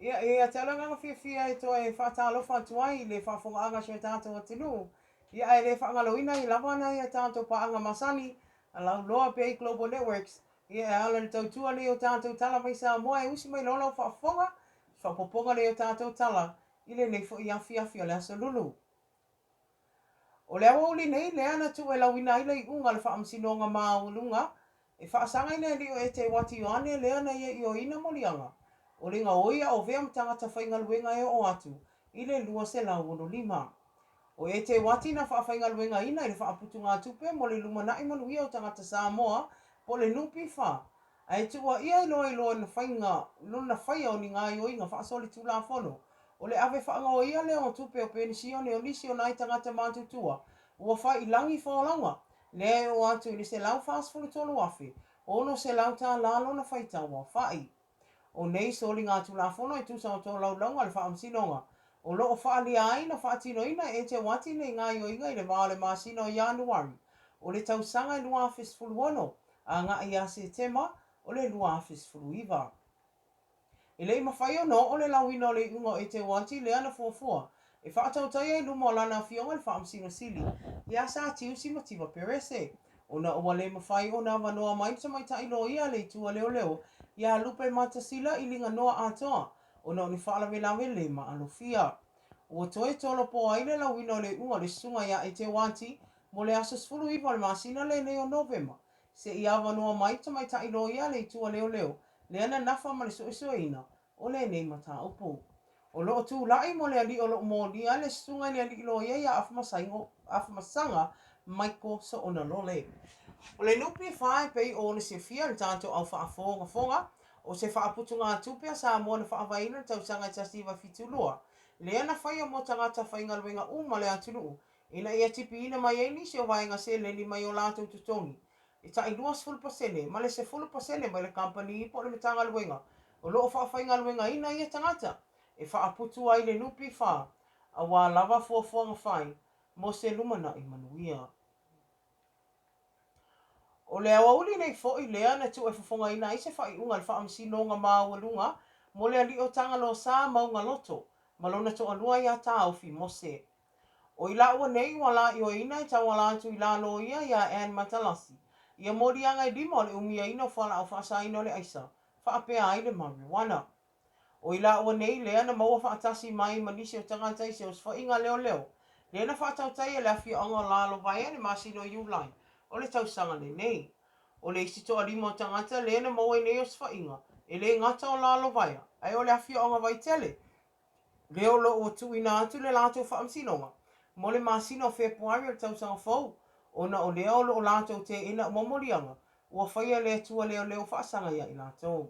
Ia te alanga fia e to e whaatalofa tuai le whaafonga so e tātou atinu. Ia e le whaangaloina I lava na ia tātou paanga masani a lau loa pe Global Networks. Ia e ala le tautua le o tātou tala mai sa moa e usi mai lola whaafonga. Whapoponga le o tātou tala I le nei fo I afi o le asa lulu. O le awa uli nei le ana tu e lawina ila I unga le whaamsinonga maulunga. E whaasanga ina li o e te wati o ane le ana ia I o ina molianga. O le ngā oia o vea mtangata whainga luenga e o atu. I le lua se lau ono lima. O e te wati na whainga luenga ina I le whaaputu ngā tupe mo le luma na imanuia o tangata Samoa po le nupi wha. A e tua ia ilo na whainga luna whaia o ni ngā i oinga whaasoli tula whono. O le ave whaanga o ia le o tupe o penisione o nisi o nai tangata mātutua. Ua whai langi whaolanga. Le o atu I le se lau whaasfulu tolu afe. Ono se lau tā lalo na whaitawa whai. O nei soli ngā tulafono I tusa o tō laulanga le whaamsinonga. O loo whaalia aina whaatino ina e te wati nei ngā ioinga I le maale māsino I Januari. O le tausanga I lua afis fuluono. A ngā I a se tema o le lua afis fulu iwa. E le ima whai ono o le lawina o le unga e te wati le ana fuafua. E whaatautai e luma o lana fionga le whaamsino sili. Ia sa tiusi matiwa perese. O na ua le mawhai o na wanoa maita mai ta ilo ia le tua leo leo. Ia lupe matasila I linga noa atoa. O na ni whaalawe lawe le ma alofia. Ua toe tolo po aile la wino le unga le sunga ia e te wanti. Mo le asas fulu iwa le masina le neo novema. Se ia wanoa maita mai ta ilo ia le tua leo leo. Le ana nafa ma le soe ina. O le nei mata upu. O loo tu lai mo le ali o loo mo lia le sunga le ali ilo ia ia afamasanga maiko so ona lole. O le nupi whae pei o le se fia le tātou au whaafonga o se whaaputu ngā tupea sa mua na whaavaina le tausanga I tasiwa fitulua. Le ana whai o mo tangata whainga luenga uma le atunu. Ina ia tipi ina mai eini se o vaenga se le ni mai o lātou tutoni. I ta I 2% ma le se 10% mai le company I po le matanga luenga. O loo whainga luenga ina ia tangata. E whaaputu ai le nupi wha. A wā lava fuafuanga whai. Mo se lumana I manuia. O le awauli nei fo'i lea na tu e whafonga ina I se whai unga le whaamsinonga māualunga. Mo le ali o tanga lo sa maunga loto. Malona to anua ia tāofi mo se. O ila ua nei wala I o ina I tau wala atu I la lo ia Anne Matalasi. Ia mori anga I lima o le umia ina o whala au whaasa ina o le aisa. Whaapea ai le marijuana. O ila ua nei lea na maua whaatasi mai manisi o tangata I se o swainga leo leo. Lea na whaatautai e le awhia onga lalo vai ane masino Uline. O le tausanga le nei. O le isito alimo o tangata le na maua nei o swainga. E le ngata o lalo vai. Ai o le awhia onga vai tele. Leo lo o tu ina atu le lato whaamsinonga. Mo le masino o Februari o le tausanga fau. Ona o leo lo o lato te ina momolianga. Ua whaia le tua leo whaasanga ia I lato.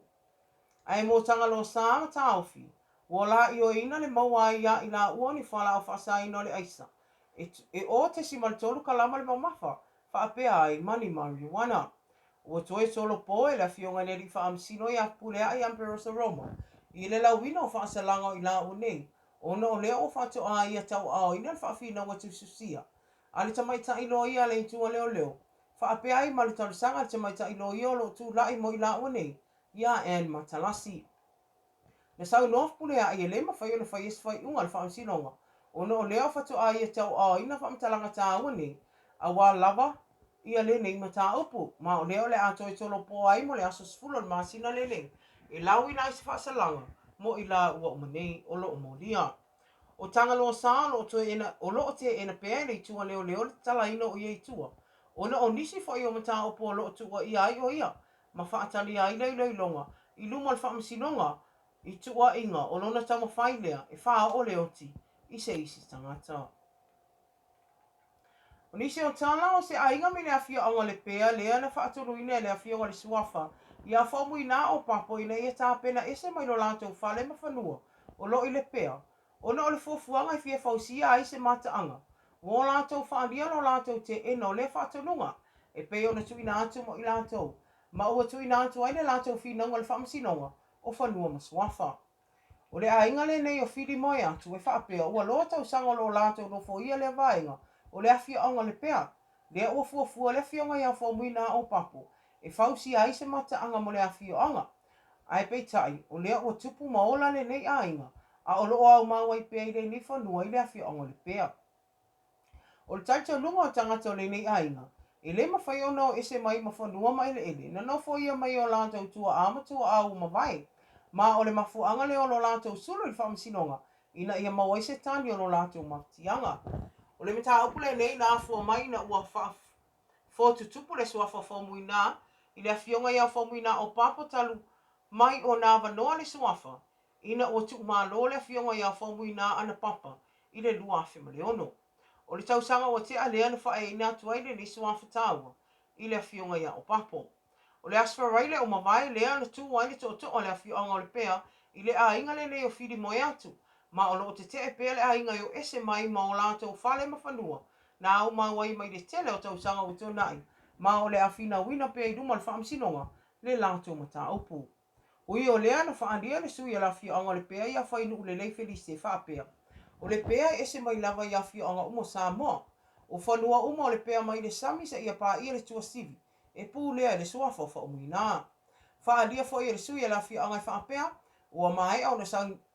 Ai mo tanga lo sa taofi. Wola I o ina le maua ia I la ua ni whala o whaasa ina o le aisa. E o te simal tolu kalama le mamafa. Whaapea ai mani marijuana. Ua toe solo po e la fionga ne li whaamsino I apulea I Amperosa Roma. I le lawina o whaasalanga o I la unei. Ona o leo o whato a ia tau ao ina le whaafina wa tususia. Ale tamaita ilo ia le tua leo. Whaapea ai mali talisanga le tamaita ilo ia o lo tu lai mo I la unei. Ia Anne Matalasi. Na sau nof pulea ai le ma whai o le whai es whai unga le whaamsinonga. Ona o leo whato a ia tau ao ina whaamtalanga tā unei. A wā lava ia le nei mata upu. Ma o leo le ato e tolo po ai mo le aso sfulo le masina le nei. E lau ina I se whaasalanga. Mo I la ua umanei o lo umolia. O tanga lo sa lo o lo te ena pe le tua leo le tala ina o ia tua. Ona o nisi whai o mata upu o lo tua ia ai o ia. Ma whaatali ai lei longa. I luma le whaamsinonga. I tua inga o lona tama whailea. E wha o leo ti. I se isi tangata. O nisi o tala o se ainga me le awhia onga le pea lea na whaatulu ina le awhia onga le suafa. Ia whamu ina o papo ina ia tāpena ese mai lo lātou whale ma whanua. O lo I le pea. Ona o le fuafuanga I fia fausia ai se mataanga. Wo lātou whaalia lo lātou te ena o le whaatununga. E pei ona tuina atu mo I lātou. Ma ua tuina atu ai le lātou whinaunga le whaamsinonga o whanua ma suafa. O le ainga le nei o whiri moi atu e whaapea ua loa tau sanga lo lātou no fo ia le vaenga. O le awhia onga le pea. Lea ua fuafua le whionga ia whamuina o papo. E fausia ai se mataanga mo le awhia onga. Ai pei tai, o lea ua tupu maola le nei ainga, a o loo au mawai pea i le ni whanua i le awhia ongo le pea. O le taitau lunga o tangata o le nei ainga, e le mawhai ona o ese mai ma whanua mai le ele, na nofo ia mai o lātou tua amatua au mawai, ma o le mafuanga le o lo lātou sulu i whamasinonga, ina ia mawai se tani o lo lātou maftianga. O le mita upule nei na afua mai na ua tutupu le suafa whamuina, i le awhionga ia whamuina o papa talu mai o nā wanoa le suafa, ina ua tuk mālo le awhionga ia whamuina ana papa, i le lua awhima le ono. O le tausanga o te alea na whae ina atuai le nisu a whataua i le awhionga ia o papo. O le asfa raile o mawai lea na tu wai le to o le awhionga o le pea i le a inga le leo whiri moe atu. Ma o lo te te e pea le a inga yo ese mai ma o lātou whale mawhanua na au mawai mai le tele o tausanga o tonai. Ma o le awhina wina pea i ruma le whaamsinonga le lātou mata upu. Ui o lea na whaalia le sui a la awhionga le pea i a whainu le leifeli se whaapea. O le pea ese mai lava i awhio anga umo Samoa. O whanua umo le pea mai le sami sa ia pā ia le tua sivi. E pū lea le suafa wha umuina. Whaalia fo ia le sui la awhio anga i whaapea. Ua mai au na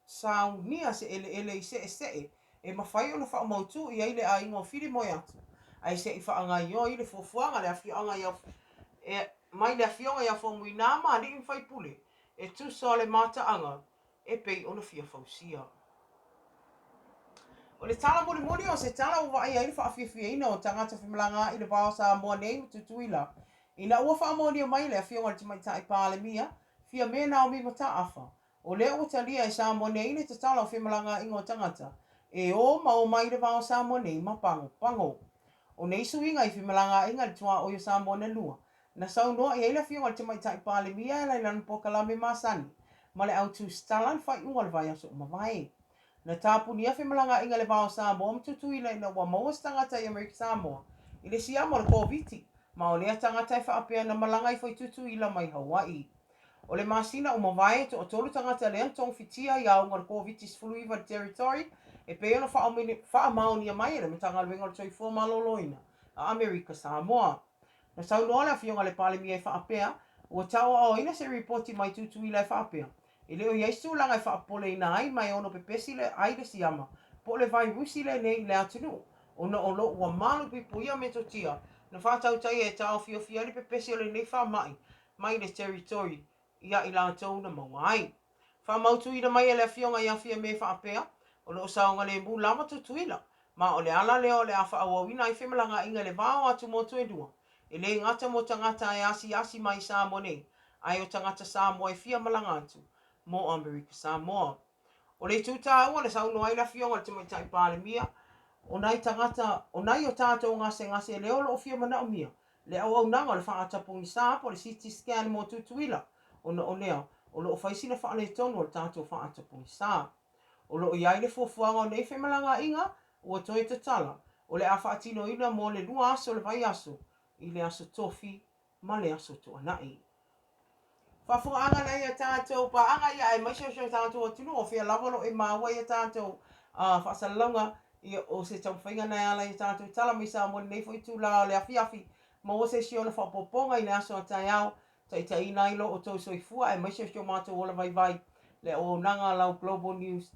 saunia se ele i se e mawhai o na wha mautu i aile a ingo whiri moe atu. Ai se i wha anga i o i le fuafuanga le awhio anga i mai le awhio anga i a wha umuina ma li i mwhai pule. E tu so le mata anga e pei o na fia fausia. O le tala muli o se tala ua ai ai whaafia ina o tangata whimalanga i le wao Samoa nei tutuila. Ina ua whaamonia mai le awhionga le timaita i pālemia, fia mena o mi mata afa. O le ua talia i Samoa nei le tala o whimalanga ingo tangata. E o mao mai le wao Samoa nei ma pango. O nei suinga i whimalanga inga le tua o i Samoa na lua. Na saunoa i eile awhionga le timaita i pālemia e lai lana pokalame masani. Ma le au tu stalan whai unga le vai aso mawai. Na tāpuni a whimalanga inga le wao Samoa mtutu ila ina ua mauas tangata i Amerika Samoa. I le siama le COVID, ma o lea tangata i whaapea na malanga i whai tutu ila mai Hawaii. O le masina o mawai to o tolu tangata le antong fitia i aunga le COVID sfuluiva territory, e peo na wha maoni a mai le matanga le wenga le toi fua maloloina a Amerika Samoa. Na saunoa le awhionga le palemia i whaapea, ua taua o ina se reporti mai tutu ila i whaapea. E leo Yesu langa i whaapole ina ai mai ono pepesi le ai le siama. Po le vai rusi le nei le atunu. Ono o lo ua malu pipuia me totia. Na whātau tai e tau fia li pepesi o le nei wha mai le territory. Ia i lātou na mawai. Whamautu ina mai e le awhionga i awhia me whaapea. O lo saonga le mū lama tutuila. Ma o le ala leo le awha awawina i whemalanga inga le vāo atu mo tuedua. E le ngata mo tangata e asi mai Samoa nei. Ai o tangata Samoa e fia malanga atu. Mo Amerika Samoa. O le tuta ua le sauno ai la fionga le tamaita i pālemia. O nai tangata, o nai o tātou ngase le olo o fia mana o mia. Le au nanga le whaatapungi sā po le CT scan mo tutuila. O na o lea, o lo o whaisina whaale tonu o le tātou whaatapungi sā. O lo o iai le fuafuanga o nei whemalanga inga, ua toi te tala. O le a whaatino ina mo le lua aso le vai aso. I le aso tofi, ma le aso to anai. Whafuanga nei a tātou pa anga ia e maisha tātou o tunu o whia lavalo e māwai a tātou whaasalonga i o se tauwhainga nei ala i tātou tala mi sa mo nei fwoi tūla le awhiawhi ma o se siona whapoponga i le aso a tai au tai ina ilo o tau soifua e maisha sio mātou ola vai le o nanga lau Global News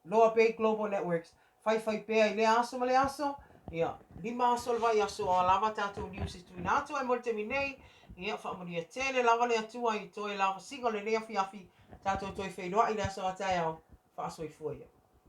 Lower Bay Global Networks whai pēa i le aso ma le aso ia lima aso le vai aso o lava tātou news i tuina atu ai mo le temi nei ia whaamaria tele lava le atua i toi lava singa le lea fiafi tātou toi whenua i le aso a tai au whaasoi fuia.